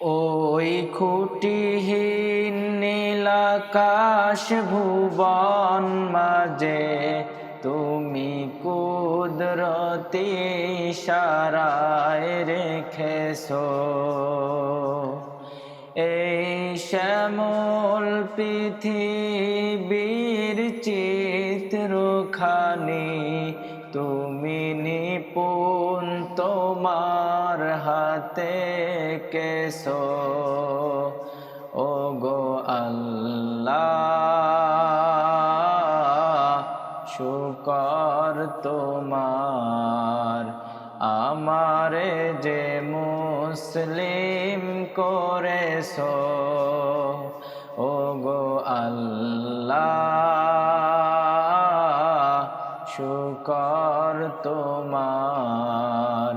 ওই খুঁটিহীন নীলাকাশ ভুবন মাঝে তুমি কুদরতি ইশারায় রেখেছো এই শ্যামল পৃথিবীর চিত্রখানি তুমি নিপুণ তোমার হাতে কেসো ও গো আল্লাহ শুকর তোমার আমারে যে মুসলিম করেছো ও গো আল্লাহ শুকর তোমার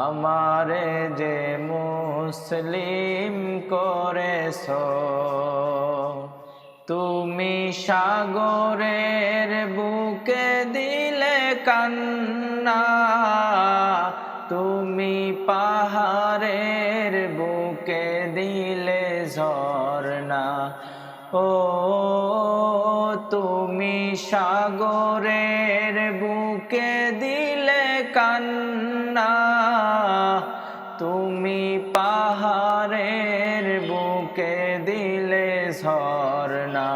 আমারে যে মুসলিম করেছো তুমি সাগরের বুকে দিলে কান্না তুমি পাহাড়ের বুকে দিলে ঝরনা ও তুমি সাগরের বুকে দিলে কান্না তুমি পাহাড়ের বুকে দিলে ঝরনা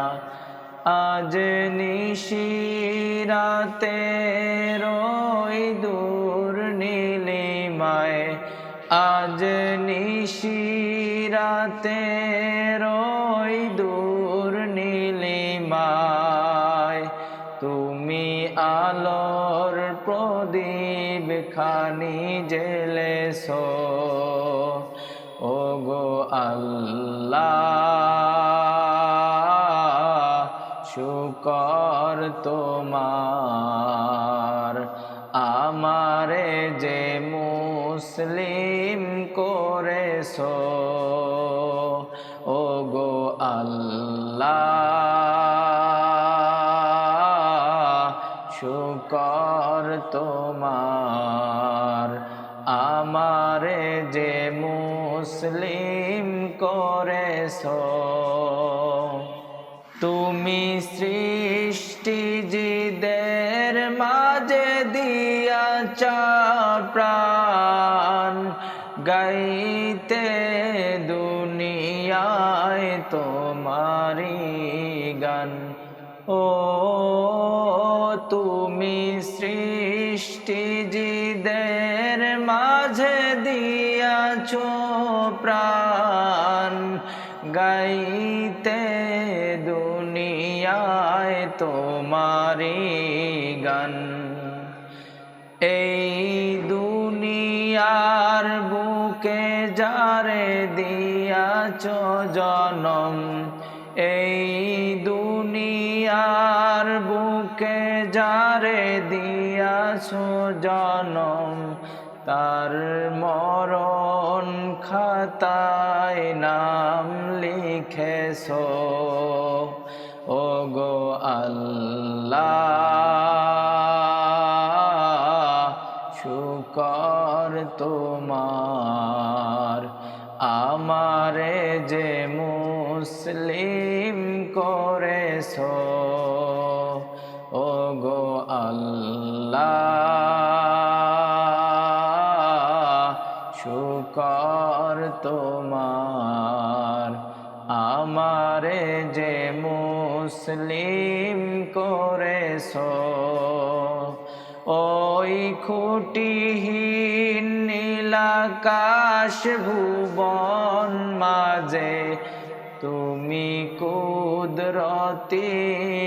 আজ নিশিরাতে রই দূর নীলিমায় আজ নিশিরাতে রই দূর নীলিমায় তুমি আলোর প্রদীপ খানি জ্বেলেছো ও গো আল্লাহ শুকর তোমার আমারে যে মুসলিম করেছো ও গো আল্লাহ শুকর তোমার আমারে যে মুসলিম করেছো তুমি সৃষ্টিজীদের মাঝে দিয়াছ প্রাণ গাইতে দুনিয়ায় তোমারি গান ও তুমি সৃষ্টিজীদের মাঝে দিয়াছ প্রাণ গাইতে দুনিয়ায় তোমারি গান এই দুনিয়ার বুকে যারে দিয়াছ জনম এই দুনিয়ার বুকে যারে দিয়াছ জনম তার মরণ খাতায় নাম লিখেছো ও গো আল্লাহ শুকর তোমার আমারে যে মুসলিম করেছো ও গো আল্লাহ শুকর তোমার আমারে যে মুসলিম করেছো ওই খুঁটিহীন নীলাকাশ ভুবন মাঝে তুমি কুদরতি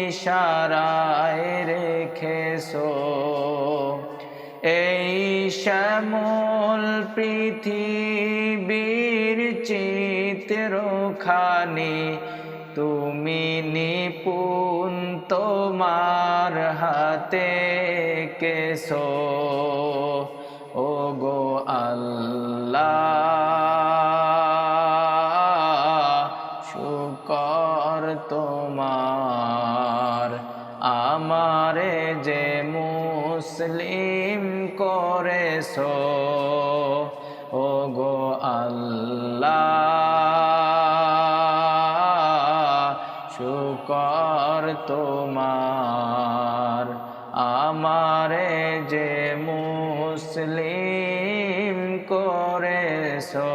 ইশারায় রেখেছো এই শ্যামল পৃথিবীর চিত্রখানি তুমি নিপুণ তোমার হাতে কেসো ও গো আল্লাহ শুকর তোমার আমারে যে মুসলিম করেছো ও গো আল্লাহ শুকর তোমার আমারে যে মুসলিম করেছো